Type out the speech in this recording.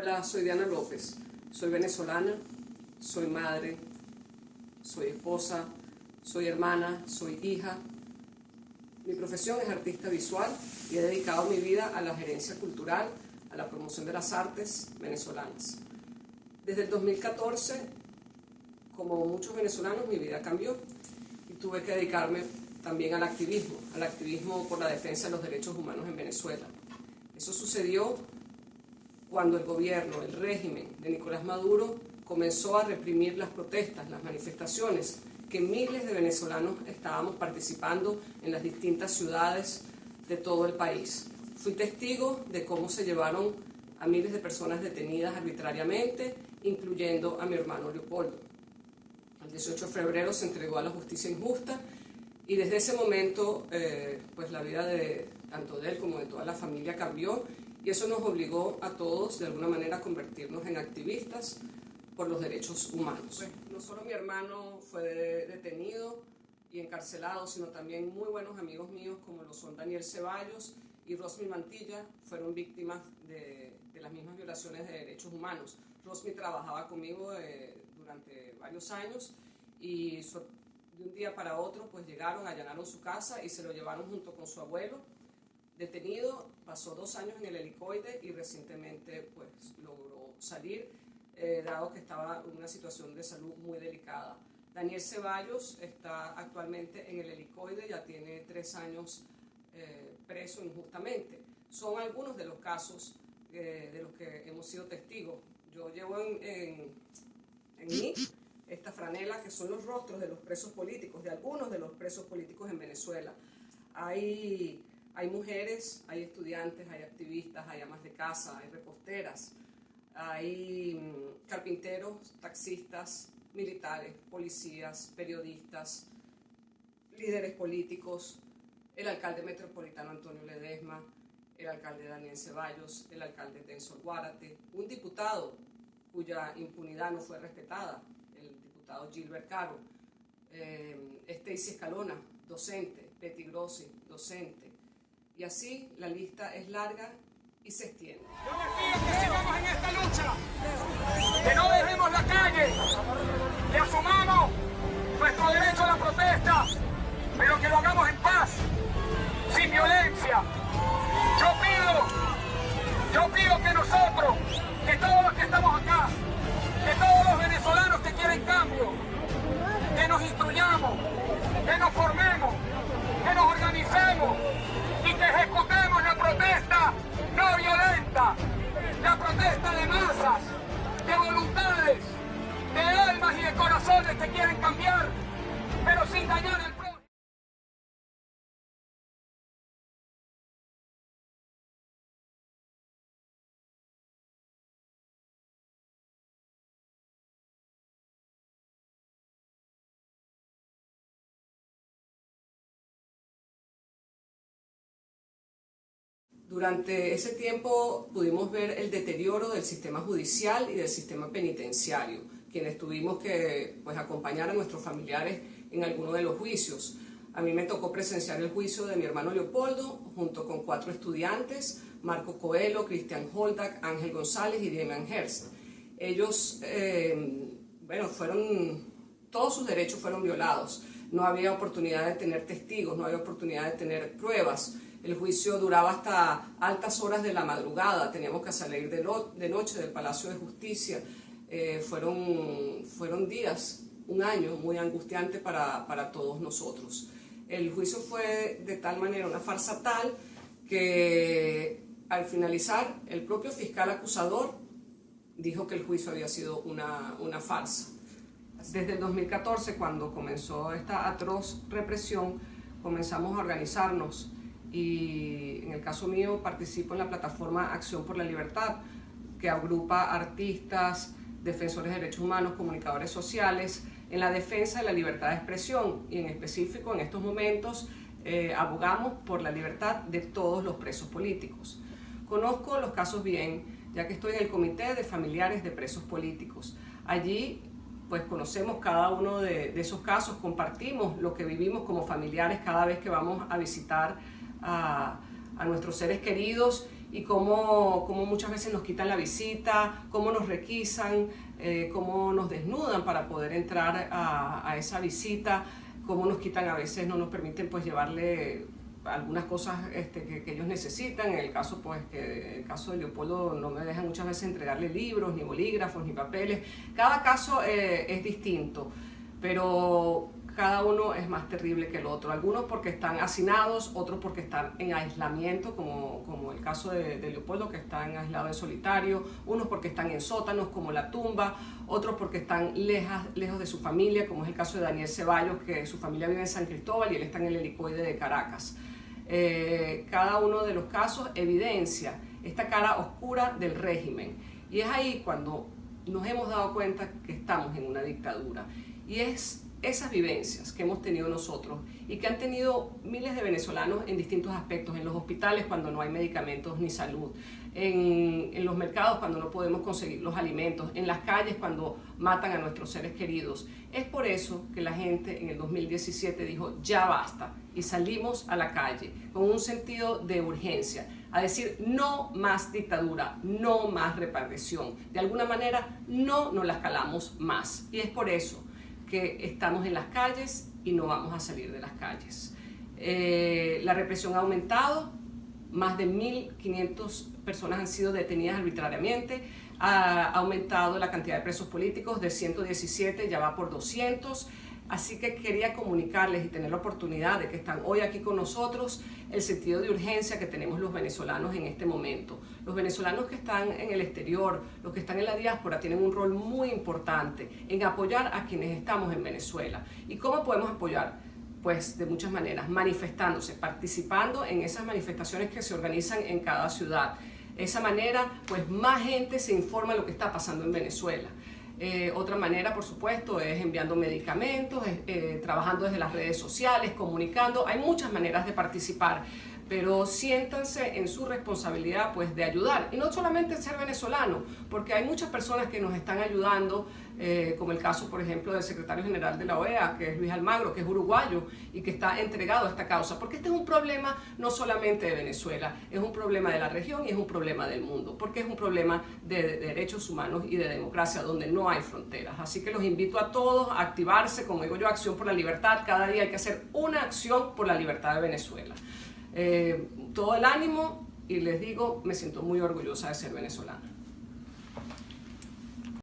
Hola, soy Diana López, soy venezolana, soy madre, soy esposa, soy hermana, soy hija. Mi profesión es artista visual y he dedicado mi vida a la gerencia cultural, a la promoción de las artes venezolanas. Desde el 2014, como muchos venezolanos, mi vida cambió y tuve que dedicarme también al activismo por la defensa de los derechos humanos en Venezuela. Eso sucedió cuando el gobierno, el régimen de Nicolás Maduro comenzó a reprimir las protestas, las manifestaciones, que miles de venezolanos estábamos participando en las distintas ciudades de todo el país. Fui testigo de cómo se llevaron a miles de personas detenidas arbitrariamente, incluyendo a mi hermano Leopoldo. El 18 de febrero se entregó a la justicia injusta y desde ese momento pues la vida tanto de él como de toda la familia cambió, y eso nos obligó a todos de alguna manera a convertirnos en activistas por los derechos humanos. Pues, no solo mi hermano fue detenido y encarcelado, sino también muy buenos amigos míos como lo son Daniel Ceballos y Rosmi Mantilla fueron víctimas de las mismas violaciones de derechos humanos. Rosmi trabajaba conmigo durante varios años y de un día para otro pues llegaron, allanaron su casa y se lo llevaron junto con su abuelo. Detenido, pasó 2 años en el helicoide y recientemente pues logró salir, dado que estaba en una situación de salud muy delicada. Daniel Ceballos está actualmente en el helicoide, ya tiene 3 años preso injustamente. Son algunos de los casos de los que hemos sido testigos. Yo llevo en mí esta franela que son los rostros de los presos políticos, de algunos de los presos políticos en Venezuela. Hay mujeres, hay estudiantes, hay activistas, hay amas de casa, hay reposteras, hay carpinteros, taxistas, militares, policías, periodistas, líderes políticos, el alcalde metropolitano Antonio Ledesma, el alcalde Daniel Ceballos, el alcalde Denso Guárate, un diputado cuya impunidad no fue respetada, el diputado Gilbert Caro, Stacy Escalona, docente, Betty Grossi, docente. Y así la lista es larga y se extiende. Yo les pido que sigamos en esta lucha, que no dejemos la calle, que asumamos nuestro derecho a la protesta, pero que lo hagamos en paz, sin violencia. Yo pido que nosotros, que todos los que estamos acá, que todos los venezolanos que quieren cambio, que nos instruyamos, que nos formemos, que nos organicemos y que ejecutemos la protesta no violenta, la protesta de masas, de voluntades, de almas y de corazones que quieren cambiar, pero sin dañar al prójimo. Durante ese tiempo pudimos ver el deterioro del sistema judicial y del sistema penitenciario, quienes tuvimos que acompañar a nuestros familiares en alguno de los juicios. A mí me tocó presenciar el juicio de mi hermano Leopoldo, junto con 4 estudiantes, Marco Coelho, Cristian Holdak, Ángel González y Damian Hearst. Ellos, todos sus derechos fueron violados. No había oportunidad de tener testigos, no había oportunidad de tener pruebas. El juicio duraba hasta altas horas de la madrugada, teníamos que salir de noche del Palacio de Justicia. Fueron días, un año muy angustiante para todos nosotros. El juicio fue de tal manera, una farsa tal, que al finalizar el propio fiscal acusador dijo que el juicio había sido una farsa. Desde el 2014, cuando comenzó esta atroz represión, comenzamos a organizarnos. Y en el caso mío participo en la plataforma Acción por la Libertad, que agrupa artistas, defensores de derechos humanos, comunicadores sociales, en la defensa de la libertad de expresión, y en específico en estos momentos abogamos por la libertad de todos los presos políticos. Conozco los casos bien, ya que estoy en el comité de familiares de presos políticos. Allí pues conocemos cada uno de esos casos, compartimos lo que vivimos como familiares cada vez que vamos a visitar a nuestros seres queridos, y cómo muchas veces nos quitan la visita, cómo nos requisan, cómo nos desnudan para poder entrar a esa visita, cómo nos quitan a veces, no nos permiten pues llevarle algunas cosas que ellos necesitan. En el caso de Leopoldo no me dejan muchas veces entregarle libros, ni bolígrafos, ni papeles. Cada caso es distinto, pero cada uno es más terrible que el otro. Algunos porque están hacinados, otros porque están en aislamiento, como el caso de Leopoldo, que está aislado en solitario, unos porque están en sótanos, como la tumba, otros porque están lejos de su familia, como es el caso de Daniel Ceballos, que su familia vive en San Cristóbal y él está en el helicoide de Caracas. Cada uno de los casos evidencia esta cara oscura del régimen, y es ahí cuando nos hemos dado cuenta que estamos en una dictadura, y es esas vivencias que hemos tenido nosotros y que han tenido miles de venezolanos en distintos aspectos, en los hospitales cuando no hay medicamentos ni salud, en los mercados cuando no podemos conseguir los alimentos, en las calles cuando matan a nuestros seres queridos. Es por eso que la gente en el 2017 dijo ya basta, y salimos a la calle con un sentido de urgencia a decir no más dictadura, no más represión. De alguna manera no nos las calamos más, y es por eso que estamos en las calles y no vamos a salir de las calles. La represión ha aumentado, más de 1.500 personas han sido detenidas arbitrariamente, ha aumentado la cantidad de presos políticos de 117, ya va por 200, así que quería comunicarles y tener la oportunidad de que están hoy aquí con nosotros el sentido de urgencia que tenemos los venezolanos en este momento. Los venezolanos que están en el exterior, los que están en la diáspora, tienen un rol muy importante en apoyar a quienes estamos en Venezuela. ¿Y cómo podemos apoyar? Pues de muchas maneras, manifestándose, participando en esas manifestaciones que se organizan en cada ciudad. De esa manera, pues más gente se informa de lo que está pasando en Venezuela. Otra manera, por supuesto, es enviando medicamentos, trabajando desde las redes sociales, comunicando. Hay muchas maneras de participar, pero siéntanse en su responsabilidad pues de ayudar, y no solamente ser venezolano, porque hay muchas personas que nos están ayudando, como el caso por ejemplo del secretario general de la OEA, que es Luis Almagro, que es uruguayo y que está entregado a esta causa, porque este es un problema no solamente de Venezuela, es un problema de la región y es un problema del mundo, porque es un problema de derechos humanos y de democracia donde no hay fronteras. Así que los invito a todos a activarse, como digo yo, acción por la libertad. Cada día hay que hacer una acción por la libertad de Venezuela. Todo el ánimo, y les digo, me siento muy orgullosa de ser venezolana.